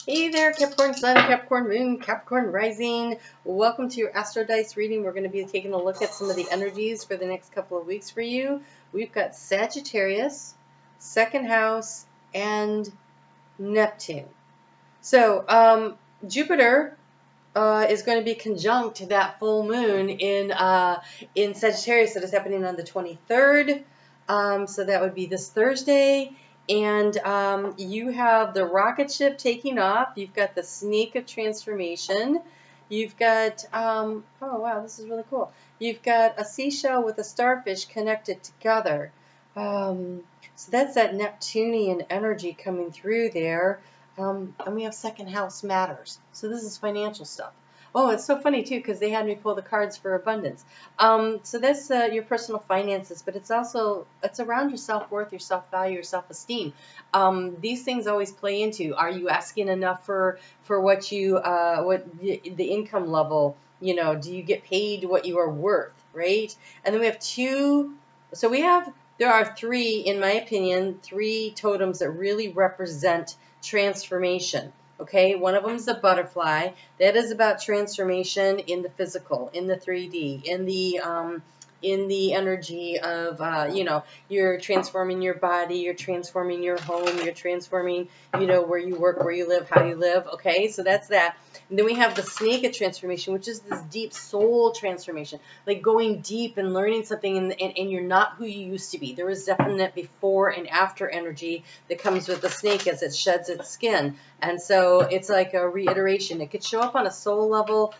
Hey there, Capricorn Sun, Capricorn Moon, Capricorn Rising. Welcome to your Astro Dice reading. We're going to be taking a look at some of the energies for the next couple of weeks for you. We've got Sagittarius, second house, and Neptune. So Jupiter is going to be conjunct that full moon in Sagittarius that is happening on the 23rd. So that would be this Thursday. And you have the rocket ship taking off. You've got the snake of transformation. You've got, oh wow, this is really cool. You've got a seashell with a starfish connected together. So that's that Neptunian energy coming through there. And we have second house matters. So this is financial stuff. Oh, it's so funny too because they had me pull the cards for abundance. So that's your personal finances, but it's around your self-worth, your self-value, your self-esteem. These things always play into, are you asking enough for what the income level, do you get paid what you are worth, right? And then we have there are three, in my opinion, three totems that really represent transformation. Okay, one of them is the butterfly. That is about transformation in the physical, in the 3D, in the energy of, you're transforming your body, you're transforming your home, you're transforming, where you work, where you live, how you live. Okay, so that's that. And then we have the snake of transformation, which is this deep soul transformation, like going deep and learning something, and you're not who you used to be. There is definite before and after energy that comes with the snake as it sheds its skin. And so it's like a reiteration. It could show up on a soul level,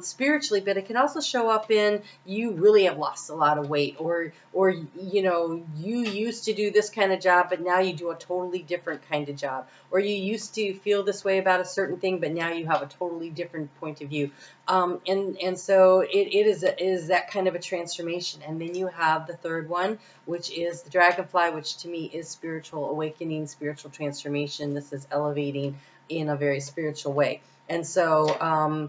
spiritually, but it can also show up in you really have lost a lot of weight, or you used to do this kind of job, but now you do a totally different kind of job, or you used to feel this way about a certain thing, but now you have a totally different point of view. And so it is that kind of a transformation. And then you have the third one, which is the dragonfly, which to me is spiritual awakening, spiritual transformation. This is elevating in a very spiritual way. And so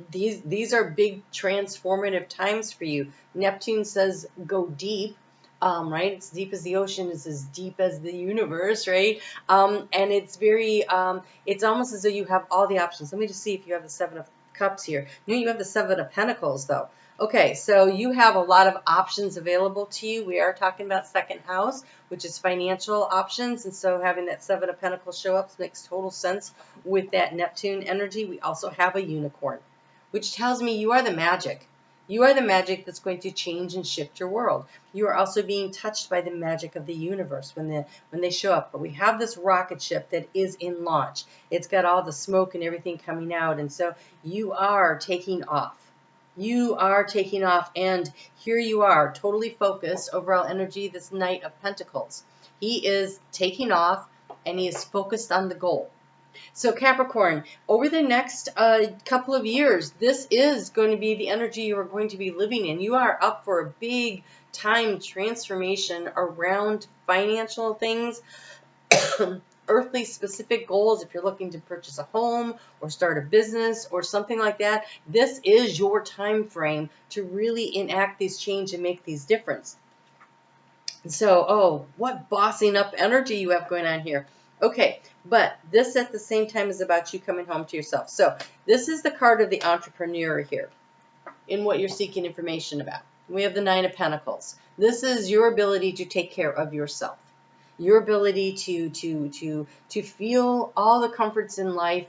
these are big transformative times for you. Neptune says go deep, right? It's deep as the ocean, it's as deep as the universe, right? And it's very, it's almost as though you have all the options. Let me just see if you have the Seven of Cups here. No, you have the Seven of Pentacles though. Okay, so you have a lot of options available to you. We are talking about second house, which is financial options. And so having that Seven of Pentacles show up makes total sense with that Neptune energy. We also have a unicorn, which tells me you are the magic. You are the magic that's going to change and shift your world. You are also being touched by the magic of the universe when they show up. But we have this rocket ship that is in launch. It's got all the smoke and everything coming out. And so you are taking off. You are taking off, and here you are, totally focused, overall energy, this Knight of Pentacles. He is taking off, and he is focused on the goal. So Capricorn, over the next couple of years, this is going to be the energy you are going to be living in. You are up for a big time transformation around financial things, earthly specific goals. If you're looking to purchase a home or start a business or something like that, this is your time frame to really enact these change and make these difference. So, what bossing up energy you have going on here. Okay, but this at the same time is about you coming home to yourself. So this is the card of the entrepreneur here in what you're seeking information about. We have the Nine of Pentacles. This is your ability to take care of yourself. Your ability to feel all the comforts in life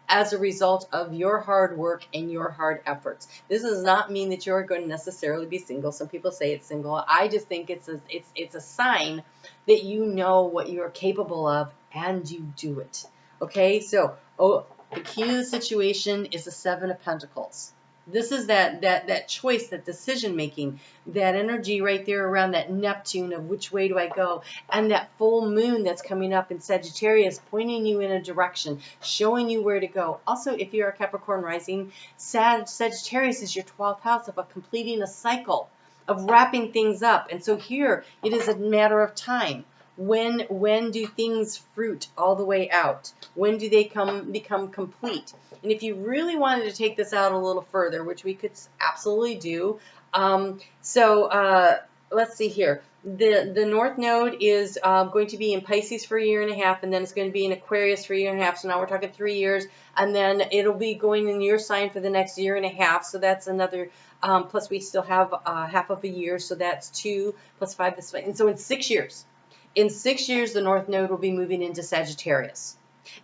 as a result of your hard work and your hard efforts. This does not mean that you're going to necessarily be single. Some people say it's single. I just think it's a sign that you know what you're capable of and you do it. Okay, so the key to the situation is the Seven of Pentacles. This is that choice, that decision making, that energy right there around that Neptune of which way do I go, and that full moon that's coming up in Sagittarius pointing you in a direction, showing you where to go. Also, if you're a Capricorn rising, Sagittarius is your 12th house of completing a cycle, of wrapping things up. And so here it is a matter of time. When do things fruit all the way out? When do they become complete? And if you really wanted to take this out a little further, which we could absolutely do, let's see here. The North Node is going to be in Pisces for a year and a half, and then it's going to be in Aquarius for a year and a half. So now we're talking 3 years, and then it'll be going in your sign for the next year and a half. So that's another, plus we still have half of a year, so that's 2 plus 5. This way. And so in 6 years, the North Node will be moving into Sagittarius.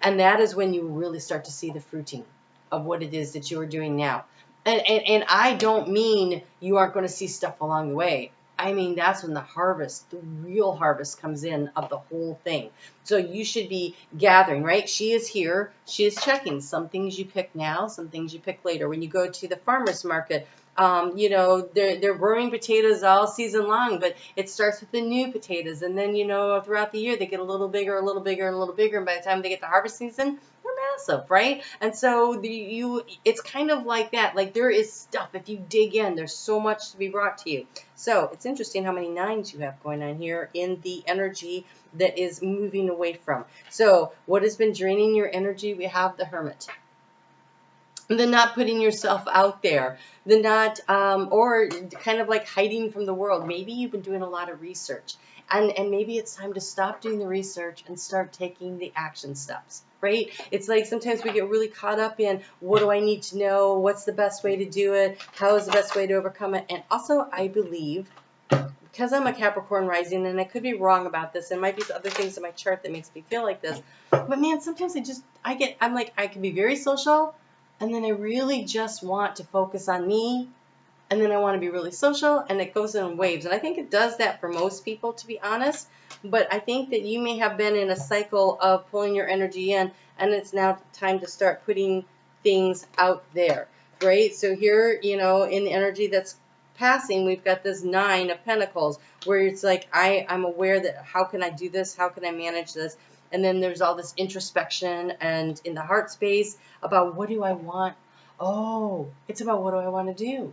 And that is when you really start to see the fruiting of what it is that you are doing now. And I don't mean you aren't going to see stuff along the way. I mean, that's when the harvest, the real harvest comes in of the whole thing. So you should be gathering, right? She is here. She is checking. Some things you pick now, some things you pick later. When you go to the farmer's market, you know, they're growing potatoes all season long, but it starts with the new potatoes. And then, you know, throughout the year, they get a little bigger, a little bigger, and a little bigger. And by the time they get to harvest season, they're massive, right? And so it's kind of like that. Like there is stuff, if you dig in, there's so much to be brought to you. So it's interesting how many 9s you have going on here in the energy that is moving away from. So what has been draining your energy? We have the Hermit. The not putting yourself out there, the not, or kind of like hiding from the world. Maybe you've been doing a lot of research, and maybe it's time to stop doing the research and start taking the action steps, right? It's like sometimes we get really caught up in what do I need to know, what's the best way to do it, how is the best way to overcome it. And also I believe, because I'm a Capricorn rising, and I could be wrong about this, and might be other things in my chart that makes me feel like this, but man, sometimes I'm like, I can be very social, and then I really just want to focus on me, and then I want to be really social, and it goes in waves. And I think it does that for most people, to be honest. But I think that you may have been in a cycle of pulling your energy in, and it's now time to start putting things out there, right? So here, you know, in the energy that's passing, we've got this 9 of Pentacles, where it's like, I'm aware that how can I do this? How can I manage this? And then there's all this introspection and in the heart space about what do I want? Oh, it's about what do I want to do?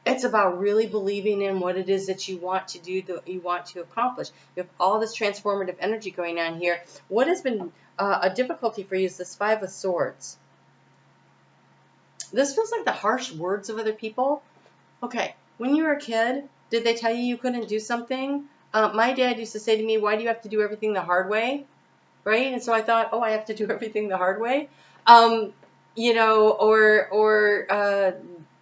It's about really believing in what it is that you want to do, that you want to accomplish. You have all this transformative energy going on here. What has been a difficulty for you is this 5 of Swords. This feels like the harsh words of other people. Okay, when you were a kid, did they tell you couldn't do something? My dad used to say to me, why do you have to do everything the hard way? Right? And so I thought, oh, I have to do everything the hard way. You know,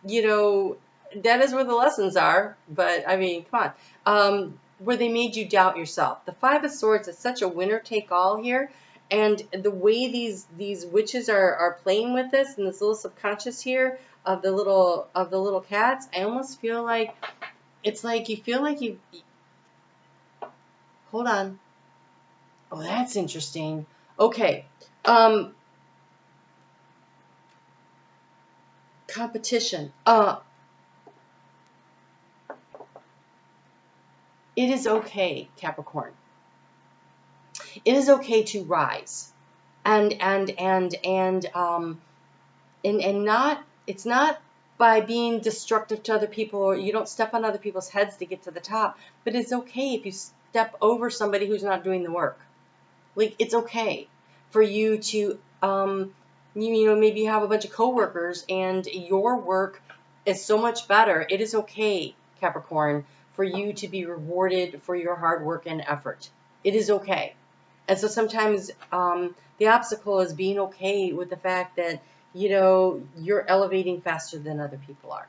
you know, that is where the lessons are. But I mean, come on. Where they made you doubt yourself. The 5 of Swords is such a winner take all here. And the way these witches are playing with this and this little subconscious here of the little cats, I almost feel like it's like you feel like you hold on. Oh, that's interesting. Okay. Competition. It is okay, Capricorn. It is okay to rise. And not, it's not by being destructive to other people, or you don't step on other people's heads to get to the top, but it's okay if you step over somebody who's not doing the work. Like, it's okay for you to, you know, maybe you have a bunch of coworkers and your work is so much better. It is okay, Capricorn, for you to be rewarded for your hard work and effort. It is okay. And so sometimes the obstacle is being okay with the fact that, you know, you're elevating faster than other people are.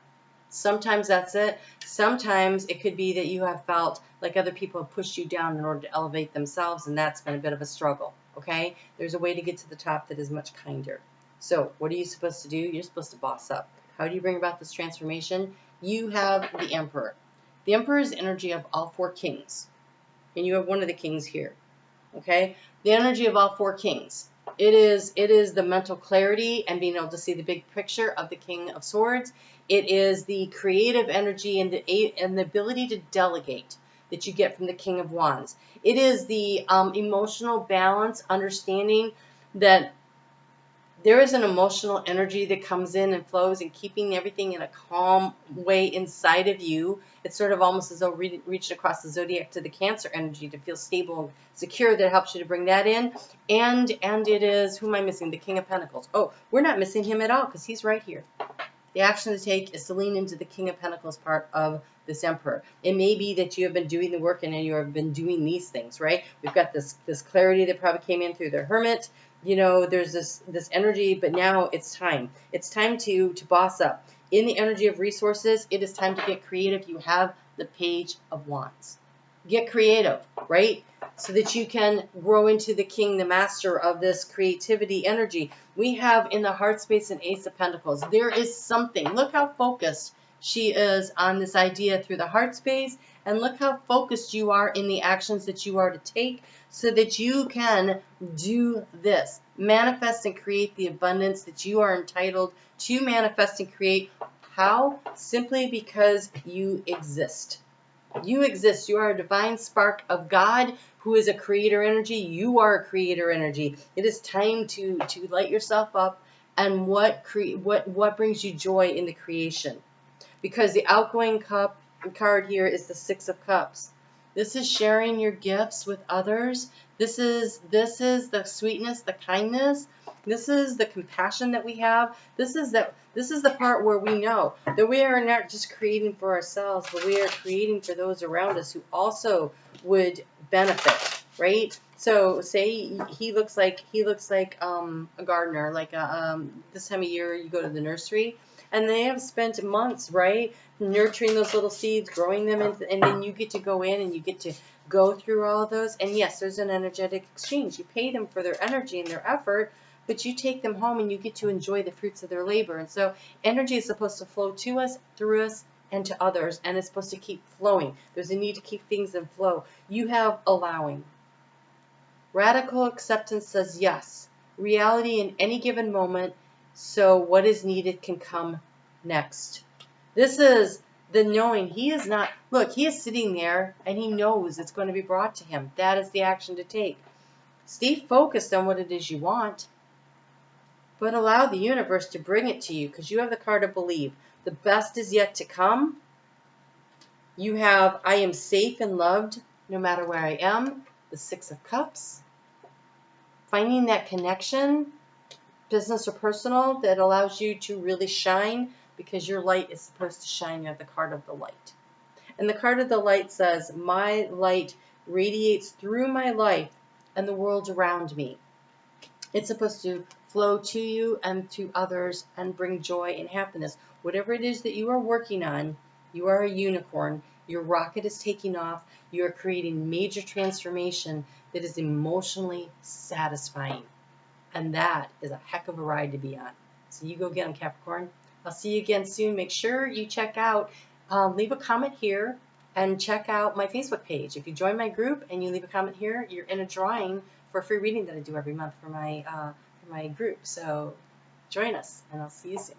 Sometimes that's it. Sometimes it could be that you have felt like other people have pushed you down in order to elevate themselves, and that's been a bit of a struggle, okay? There's a way to get to the top that is much kinder. So what are you supposed to do? You're supposed to boss up. How do you bring about this transformation? You have the Emperor. The Emperor is the energy of all 4 kings, and you have one of the kings here, okay? The energy of all 4 kings. It is the mental clarity and being able to see the big picture of the King of Swords. It is the creative energy and the ability to delegate that you get from the King of Wands. It is the emotional balance, understanding that there is an emotional energy that comes in and flows, and keeping everything in a calm way inside of you. It's sort of almost as though reached across the zodiac to the Cancer energy to feel stable and secure. That helps you to bring that in. And it is, who am I missing? The King of Pentacles. Oh, we're not missing him at all because he's right here. The action to take is to lean into the King of Pentacles part of this Emperor. It may be that you have been doing the work and you have been doing these things, right? We've got this clarity that probably came in through the Hermit. You know, there's this energy, but now it's time. It's time to boss up. In the energy of resources, it is time to get creative. You have the Page of Wands. Get creative, right? So that you can grow into the king, the master of this creativity energy. We have in the heart space an Ace of Pentacles. There is something. Look how focused she is on this idea through the heart space. And look how focused you are in the actions that you are to take so that you can do this. Manifest and create the abundance that you are entitled to manifest and create. How? Simply because you exist. You exist. You are a divine spark of God who is a creator energy. You are a creator energy. It is time to light yourself up. And what brings you joy in the creation? Because the outgoing card here is the Six of Cups. This is sharing your gifts with others. This is the sweetness, the kindness. This is the compassion that we have. This is the part where we know that we are not just creating for ourselves, but we are creating for those around us who also would benefit, right? So say he looks like a gardener, like this time of year you go to the nursery. And they have spent months, right, nurturing those little seeds, growing them, and then you get to go in and you get to go through all of those. And yes, there's an energetic exchange. You pay them for their energy and their effort, but you take them home and you get to enjoy the fruits of their labor. And so energy is supposed to flow to us, through us, and to others, and it's supposed to keep flowing. There's a need to keep things in flow. You have allowing. Radical acceptance says yes. Reality in any given moment. So what is needed can come next. This is the knowing. He is not, look, he is sitting there and he knows it's going to be brought to him. That is the action to take. Stay focused on what it is you want, but allow the universe to bring it to you because you have the card of believe. The best is yet to come. You have, I am safe and loved no matter where I am. The Six of Cups. Finding that connection, business or personal, that allows you to really shine because your light is supposed to shine. You have the card of the light. And the card of the light says, my light radiates through my life and the world around me. It's supposed to flow to you and to others and bring joy and happiness. Whatever it is that you are working on, you are a unicorn. Your rocket is taking off. You are creating major transformation that is emotionally satisfying. And that is a heck of a ride to be on. So you go get them, Capricorn. I'll see you again soon. Make sure you check out, leave a comment here, and check out my Facebook page. If you join my group and you leave a comment here, you're in a drawing for a free reading that I do every month for my group. So join us, and I'll see you soon.